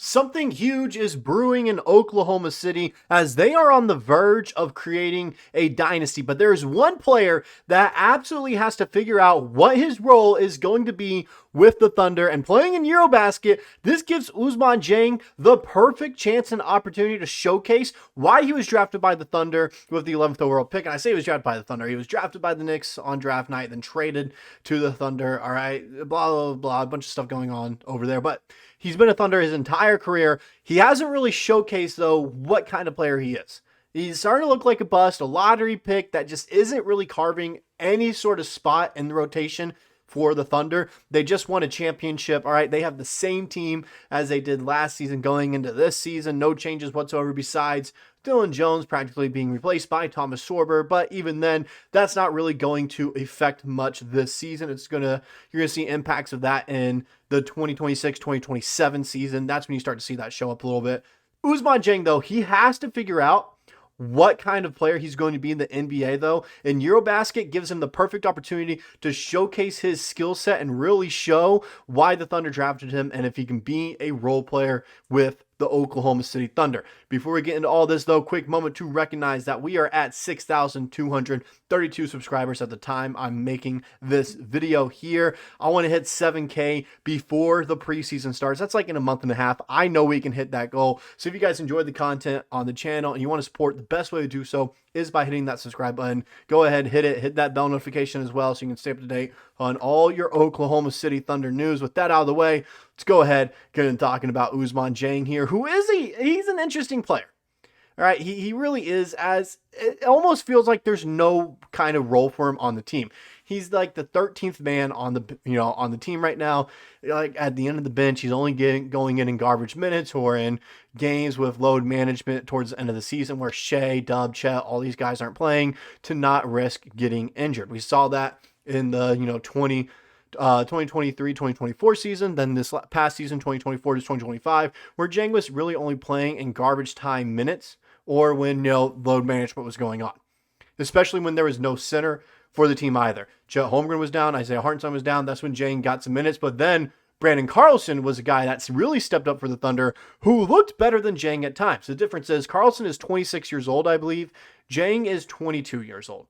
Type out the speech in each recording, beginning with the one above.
Something huge is brewing in Oklahoma City as they are on the verge of creating a dynasty. But there is one player that absolutely has to figure out what his role is going to be with the Thunder. And playing in EuroBasket, this gives Ousmane Dieng the perfect chance and opportunity to showcase why he was drafted by the Thunder with the 11th overall pick. And I say he was drafted by the Thunder. He was drafted by the Knicks on draft night, then traded to the Thunder. All right, blah, blah, blah, a bunch of stuff going on over there. But he's been a Thunder his entire career. He hasn't really showcased, though, what kind of player he is. He's starting to look like a bust, a lottery pick that just isn't really carving any sort of spot in the rotation for the Thunder. They just won a championship. All right, they have the same team as they did last season going into this season. No changes whatsoever besides Dylan Jones practically being replaced by Thomas Sorber. But even then, that's not really going to affect much this season. You're gonna see impacts of that in the 2026-2027 season. That's when you start to see that show up a little bit. Ousmane Dieng, though, he has to figure out what kind of player he's going to be in the NBA, though. And EuroBasket gives him the perfect opportunity to showcase his skill set and really show why the Thunder drafted him and if he can be a role player with the Oklahoma City Thunder. Before we get into all this, though, quick moment to recognize that we are at 6,232 subscribers at the time I'm making this video here. I want to hit 7K before the preseason starts. That's like in a month and a half. I know we can hit that goal. So if you guys enjoyed the content on the channel and you want to support, the best way to do so is by hitting that subscribe button. Go ahead, hit that bell notification as well so you can stay up to date on all your Oklahoma City Thunder news. With that out of the way, let's go ahead, get into talking about Ousmane Dieng here, who is he's an interesting player. All right, he really is, as it almost feels like there's no kind of role for him on the team. He's like the 13th man on the team right now. Like at the end of the bench, he's only going in garbage minutes or in games with load management towards the end of the season where Shai, Dub, Chet, all these guys aren't playing to not risk getting injured. We saw that in the 2023-2024 season, then this past season 2024 to 2025, where Dieng was really only playing in garbage time minutes or when load management was going on, especially when there was no center for the team either. Chet Holmgren was down, Isaiah Hartenstein was down. That's when Dieng got some minutes, but then Brandon Carlson was a guy that's really stepped up for the Thunder who looked better than Dieng at times. The difference is Carlson is 26 years old, I believe. Dieng is 22 years old.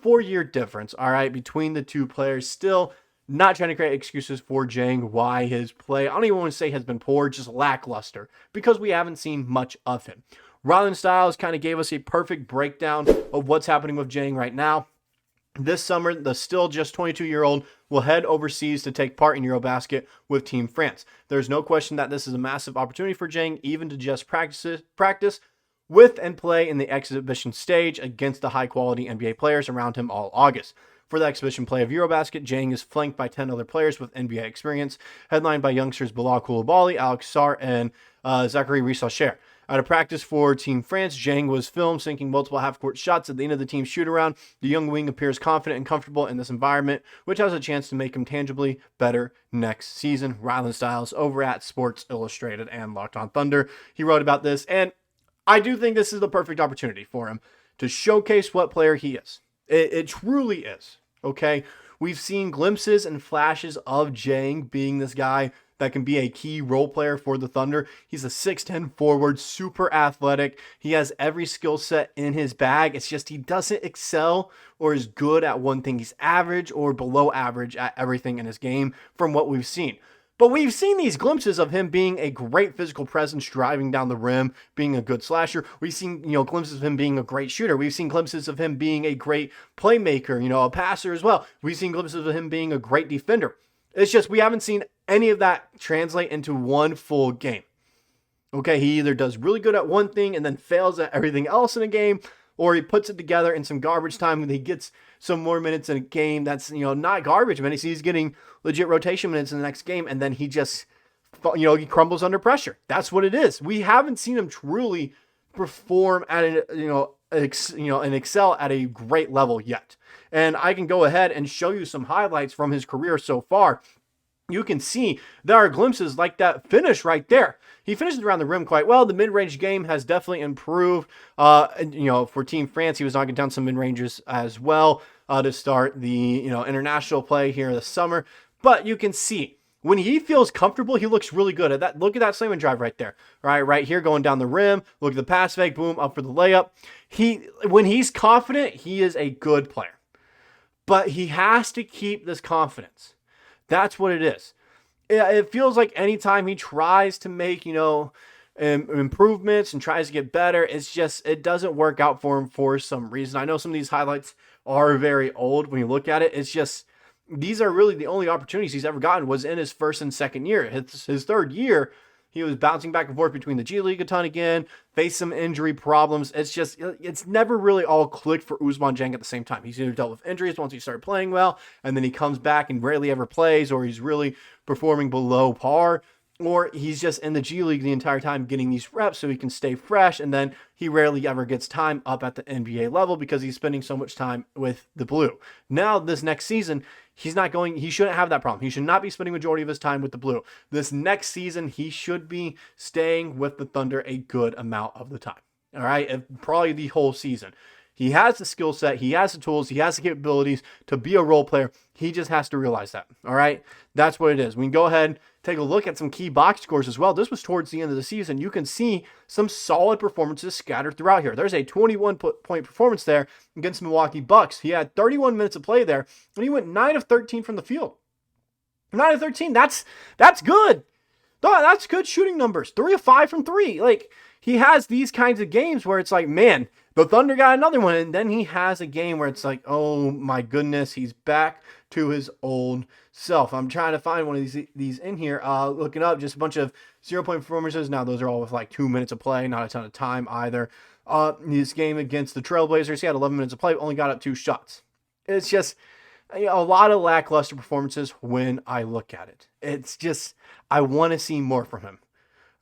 4-year difference, all right, between the two players. Still not trying to create excuses for Dieng why his play, I don't even want to say has been poor, just lackluster, because we haven't seen much of him. Rylan Stiles kind of gave us a perfect breakdown of what's happening with Dieng right now. This summer, the still just 22-year-old will head overseas to take part in EuroBasket with Team France. There's no question that this is a massive opportunity for Dieng, even to just practice with and play in the exhibition stage against the high-quality NBA players around him all August. For the exhibition play of EuroBasket, Dieng is flanked by 10 other players with NBA experience, headlined by youngsters Bilal Coulibaly, Alex Sarr, and Zachary Rissacher. Out of practice for Team France, Dieng was filmed sinking multiple half-court shots at the end of the team's shoot-around. The young wing appears confident and comfortable in this environment, which has a chance to make him tangibly better next season. Rylan Stiles over at Sports Illustrated and Locked On Thunder, he wrote about this, and I do think this is the perfect opportunity for him to showcase what player he is. It truly is, okay? We've seen glimpses and flashes of Dieng being this guy that can be a key role player for the Thunder. He's a 6'10 forward, super athletic. He has every skill set in his bag. It's just he doesn't excel or is good at one thing. He's average or below average at everything in his game from what we've seen. But we've seen these glimpses of him being a great physical presence, driving down the rim, being a good slasher. We've seen, glimpses of him being a great shooter. We've seen glimpses of him being a great playmaker, a passer as well. We've seen glimpses of him being a great defender. It's just we haven't seen any of that translate into one full game. Okay, he either does really good at one thing and then fails at everything else in a game, or he puts it together in some garbage time and he gets some more minutes in a game that's, not garbage minutes. He's getting legit rotation minutes in the next game, and then he just, he crumbles under pressure. That's what it is. We haven't seen him truly perform at and excel at a great level yet. And I can go ahead and show you some highlights from his career so far. You can see there are glimpses like that finish right there. He finishes around the rim quite well. The mid-range game has definitely improved. For Team France, he was knocking down some mid-ranges as well to start the international play here this summer. But you can see When he feels comfortable, he looks really good at that. Look at that slam and drive right there. Right here, going down the rim. Look at the pass fake, boom, up for the layup. When he's confident, he is a good player. But he has to keep this confidence. That's what it is. It feels like anytime he tries to make, improvements and tries to get better, it doesn't work out for him for some reason. I know some of these highlights are very old when you look at it. It's just, these are really the only opportunities he's ever gotten was in his first and second year. His third year, he was bouncing back and forth between the G League a ton again, faced some injury problems. It's never really all clicked for Ousmane Dieng at the same time. He's either dealt with injuries once he started playing well, and then he comes back and rarely ever plays, or he's really performing below par, or he's just in the G League the entire time getting these reps so he can stay fresh, and then he rarely ever gets time up at the NBA level because he's spending so much time with the Blue. Now, this next season, he shouldn't have that problem. He should not be spending majority of his time with the Blue. This next season, he should be staying with the Thunder a good amount of the time. All right, probably the whole season. He has the skill set, he has the tools, he has the capabilities to be a role player. He just has to realize that. All right, that's what it is. We can go ahead and take a look at some key box scores as well. This was towards the end of the season. You can see some solid performances scattered throughout here. There's a 21-point performance there against Milwaukee Bucks. He had 31 minutes of play there, and he went 9 of 13 from the field. 9 of 13, that's good. That's good shooting numbers. 3 of 5 from 3. Like, he has these kinds of games where it's like, man, the Thunder got another one, and then he has a game where it's like, oh my goodness, he's back to his old self. I'm trying to find one of these in here. Looking up just a bunch of 0-point performances. Now those are all with like 2 minutes of play, not a ton of time either. This game against the Trailblazers, he had 11 minutes of play, only got up 2 shots. It's just a lot of lackluster performances when I look at it. It's just, I want to see more from him.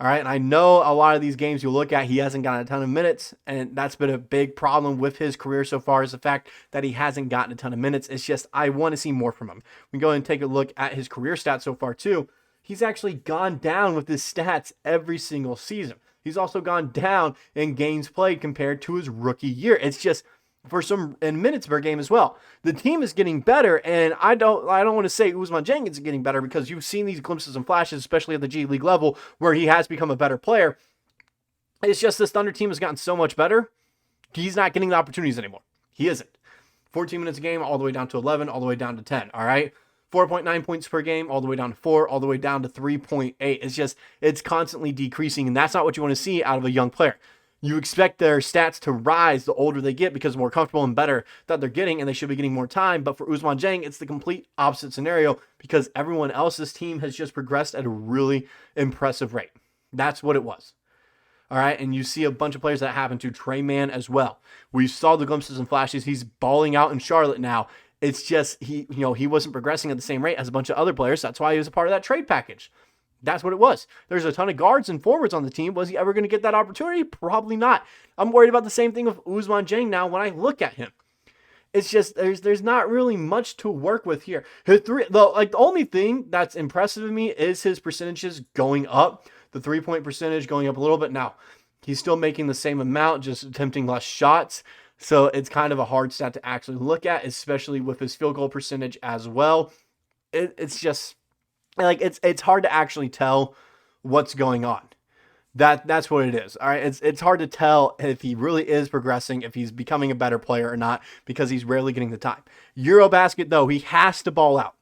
All right, and I know a lot of these games you look at, he hasn't gotten a ton of minutes, and that's been a big problem with his career so far is the fact that he hasn't gotten a ton of minutes. It's just, I want to see more from him. We can go ahead and take a look at his career stats so far too. He's actually gone down with his stats every single season. He's also gone down in games played compared to his rookie year. It's just, for some in minutes per game as well. The team is getting better, and I don't want to say Ousmane Dieng is getting better because you've seen these glimpses and flashes, especially at the G League level, where he has become a better player. It's just this Thunder team has gotten so much better. He's not getting the opportunities anymore. He isn't. 14 minutes a game, all the way down to 11, all the way down to 10. All right. 4.9 points per game, all the way down to 4, all the way down to 3.8. It's constantly decreasing, and that's not what you want to see out of a young player. You expect their stats to rise the older they get because more comfortable and better that they're getting, and they should be getting more time. But for Ousmane Dieng, it's the complete opposite scenario because everyone else's team has just progressed at a really impressive rate. That's what it was. All right, and you see a bunch of players that happen to Trey Mann as well. We saw the glimpses and flashes. He's balling out in Charlotte now. It's just he wasn't progressing at the same rate as a bunch of other players. That's why he was a part of that trade package. That's what it was. There's a ton of guards and forwards on the team. Was he ever going to get that opportunity? Probably not. I'm worried about the same thing with Ousmane Dieng now when I look at him. It's just there's not really much to work with here. The only thing that's impressive to me is his percentages going up. The 3-point percentage going up a little bit. Now, he's still making the same amount, just attempting less shots. So it's kind of a hard stat to actually look at, especially with his field goal percentage as well. It's just like it's hard to actually tell what's going on. That's what it is. All right. It's hard to tell if he really is progressing, if he's becoming a better player or not, because he's rarely getting the time. EuroBasket, though, he has to ball out.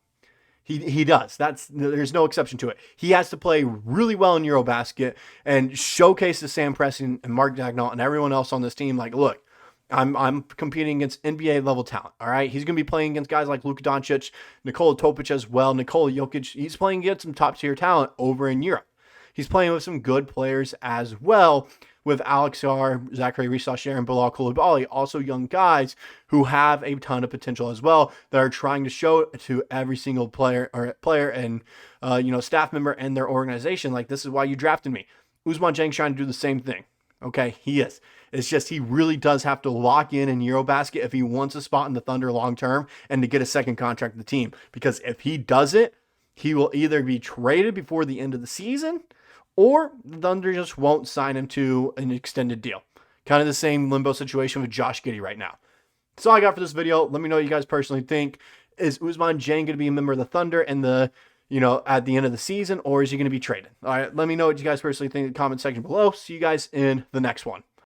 He does. There's no exception to it. He has to play really well in EuroBasket and showcase to Sam Presti and Mark Daigneault and everyone else on this team, like, look, I'm competing against NBA level talent. All right. He's going to be playing against guys like Luka Doncic, Nikola Topic as well, Nikola Jokic. He's playing against some top tier talent over in Europe. He's playing with some good players as well, with Alex R, Zachary Rissacher, and Bilal Coulibaly, also young guys who have a ton of potential as well that are trying to show to every single player and staff member and their organization, like, this is why you drafted me. Ousmane Dieng's trying to do the same thing. Okay, he is. It's just he really does have to lock in EuroBasket if he wants a spot in the Thunder long term and to get a second contract with the team. Because if he does it, he will either be traded before the end of the season, or the Thunder just won't sign him to an extended deal. Kind of the same limbo situation with Josh Giddey right now. That's all I got for this video. Let me know what you guys personally think. Is Ousmane Dieng going to be a member of the Thunder in the at the end of the season, or is he going to be traded? All right, let me know what you guys personally think in the comment section below. See you guys in the next one.